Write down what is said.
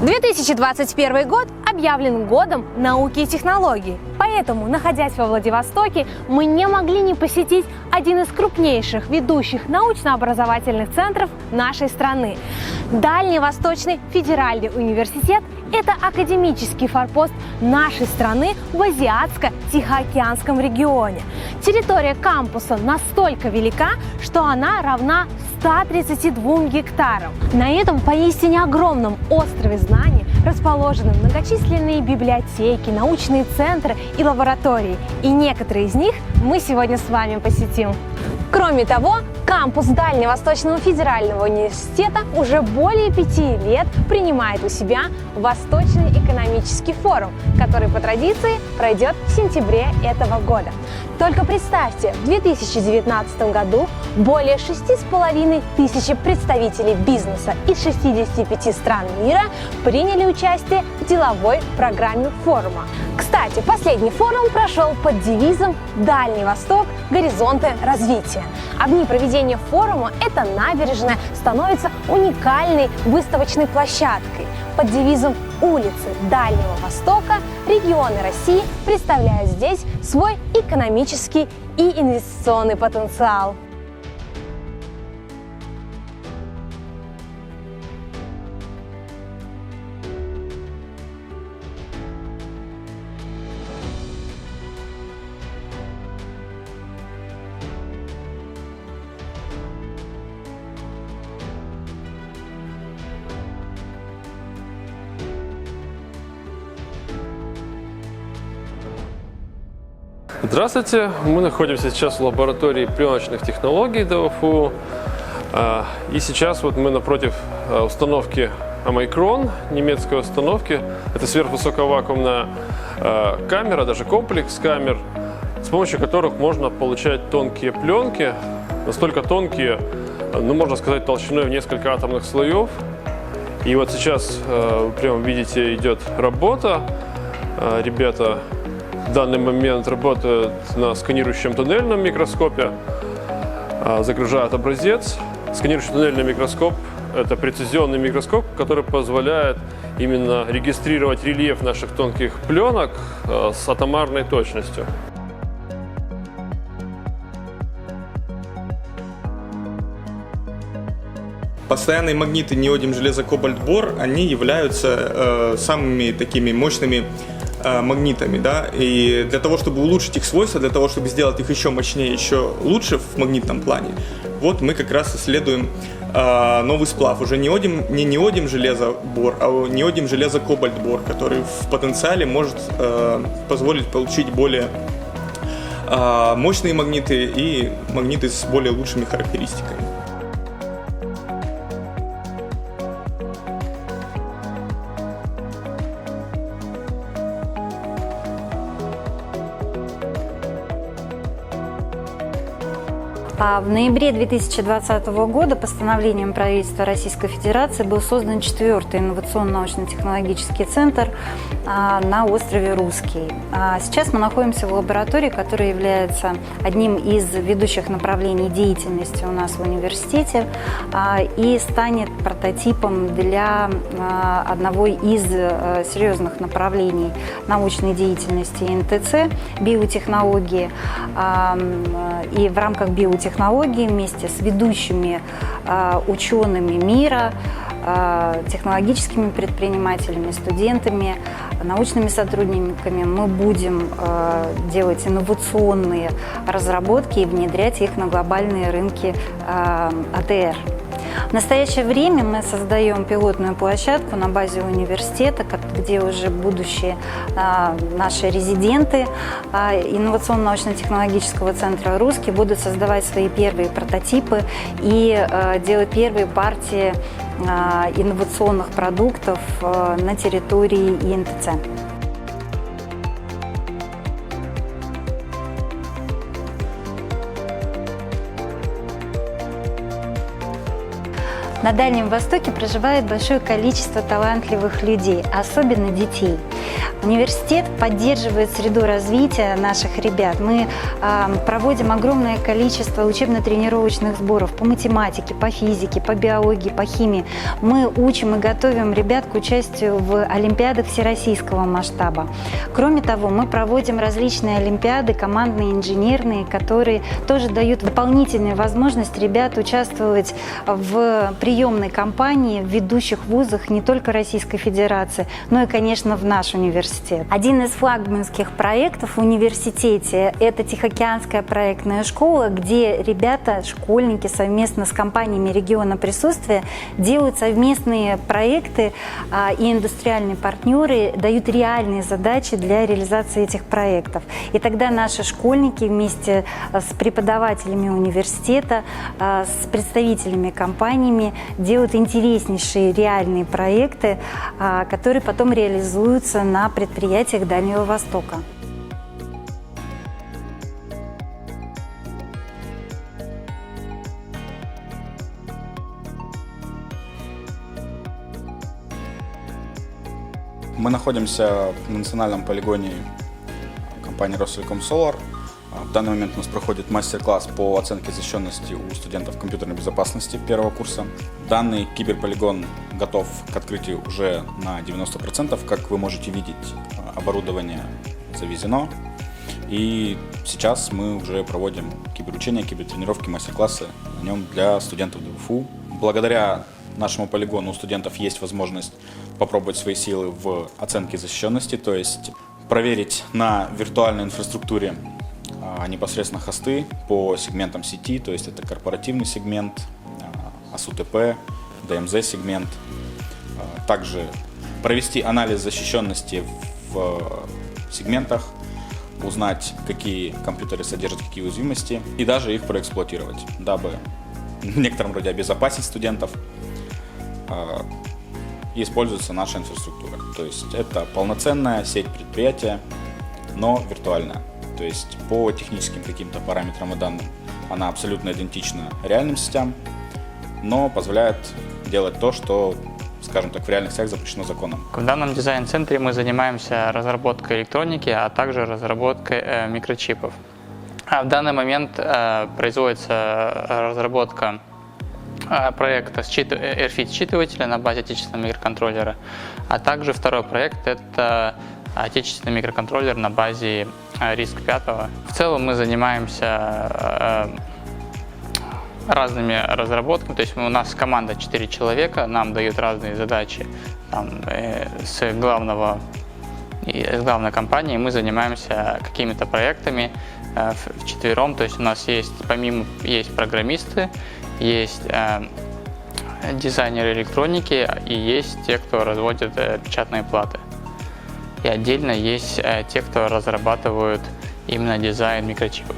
2021 год объявлен годом науки и технологий. Поэтому, находясь во Владивостоке, мы не могли не посетить один из крупнейших ведущих научно-образовательных центров нашей страны. Дальневосточный федеральный университет – это академический форпост нашей страны в Азиатско-Тихоокеанском регионе. Территория кампуса настолько велика, что она равна 132 гектарам. На этом поистине огромном острове знаний расположены многочисленные библиотеки, научные центры и лаборатории. И некоторые из них мы сегодня с вами посетим. Кроме того, кампус Дальневосточного федерального университета уже более 5 лет принимает у себя Восточный экономический форум, который по традиции пройдет в сентябре этого года. Только представьте, в 2019 году более 6,5 тысяч представителей бизнеса из 65 стран мира приняли участие в деловой программе форума. Кстати, последний форум прошел под девизом «Дальний Восток. Горизонты развития». А в дни проведения форума эта набережная становится уникальной выставочной площадкой. Под девизом «Улицы Дальнего Востока» регионы России представляют здесь свой экономический и инвестиционный потенциал. Здравствуйте! Мы находимся сейчас в лаборатории пленочных технологий ДФУ. И сейчас вот мы напротив установки Omicron, немецкой установки. Это сверхвысоковакуумная камера, даже комплекс камер, с помощью которых можно получать тонкие пленки, настолько тонкие, ну, можно сказать, толщиной в несколько атомных слоев. И вот сейчас, прямо видите, идет работа. Ребята в данный момент работают на сканирующем туннельном микроскопе, загружают образец. Сканирующий туннельный микроскоп – это прецизионный микроскоп, который позволяет именно регистрировать рельеф наших тонких пленок с атомарной точностью. Постоянные магниты неодим, железо, кобальт, бор, они являются самыми такими мощными магнитами, да, и для того, чтобы улучшить их свойства, для того, чтобы сделать их еще мощнее, еще лучше в магнитном плане, вот мы как раз исследуем новый сплав, уже не неодим железо бор, а неодим железо кобальт бор, который в потенциале может позволить получить более мощные магниты и магниты с более лучшими характеристиками. В ноябре 2020 года постановлением правительства Российской Федерации был создан 4-й инновационно-научно-технологический центр на острове Русский. Сейчас мы находимся в лаборатории, которая является одним из ведущих направлений деятельности у нас в университете и станет прототипом для одного из серьезных направлений научной деятельности НТЦ – биотехнологии. И в рамках биотехнологии вместе с ведущими учеными мира, технологическими предпринимателями, студентами, научными сотрудниками мы будем делать инновационные разработки и внедрять их на глобальные рынки АТР. В настоящее время мы создаем пилотную площадку на базе университета, где уже будущие наши резиденты инновационно-научно-технологического центра «Русский» будут создавать свои первые прототипы и делать первые партии инновационных продуктов на территории ИНТЦ. На Дальнем Востоке проживает большое количество талантливых людей, особенно детей. Университет поддерживает среду развития наших ребят. Мы проводим огромное количество учебно-тренировочных сборов по математике, по физике, по биологии, по химии. Мы учим и готовим ребят к участию в олимпиадах всероссийского масштаба. Кроме того, мы проводим различные олимпиады, командные, инженерные, которые тоже дают дополнительную возможность ребят участвовать в приемной кампании в ведущих вузах не только Российской Федерации, но и, конечно, в наш университет. Один из флагманских проектов в университете – это Тихоокеанская проектная школа, где ребята, школьники совместно с компаниями региона присутствия делают совместные проекты, и индустриальные партнеры дают реальные задачи для реализации этих проектов. И тогда наши школьники вместе с преподавателями университета, с представителями компаниями делают интереснейшие реальные проекты, которые потом реализуются на предприятиях Дальнего Востока. Мы находимся на национальном полигоне компании Ростелеком-Солар. В данный момент у нас проходит мастер-класс по оценке защищенности у студентов компьютерной безопасности первого курса. Данный киберполигон готов к открытию уже на 90%. Как вы можете видеть, оборудование завезено. И сейчас мы уже проводим киберучения, кибертренировки, мастер-классы на нем для студентов ДВФУ. Благодаря нашему полигону у студентов есть возможность попробовать свои силы в оценке защищенности, то есть проверить на виртуальной инфраструктуре непосредственно хосты по сегментам сети, то есть это корпоративный сегмент, АСУТП, ДМЗ-сегмент. Также провести анализ защищенности в сегментах, узнать, какие компьютеры содержат какие уязвимости, и даже их проэксплуатировать, дабы в некотором роде обезопасить студентов. И используется наша инфраструктура. То есть это полноценная сеть предприятия, но виртуальная. То есть по техническим каким-то параметрам и данным она абсолютно идентична реальным сетям, но позволяет делать то, что, скажем так, в реальных сетях запрещено законом. В данном дизайн-центре мы занимаемся разработкой электроники, а также разработкой микрочипов. В данный момент производится разработка проекта RFID-считывателя на базе отечественного микроконтроллера, а также второй проект – это отечественный микроконтроллер на базе RISC-V. В целом мы занимаемся разными разработками, то есть у нас команда 4 человека, нам дают разные задачи с главной компании, мы занимаемся какими-то проектами вчетвером, то есть у нас есть, помимо, есть программисты, есть дизайнеры электроники и есть те, кто разводит печатные платы. И отдельно есть те, кто разрабатывают именно дизайн микрочипов.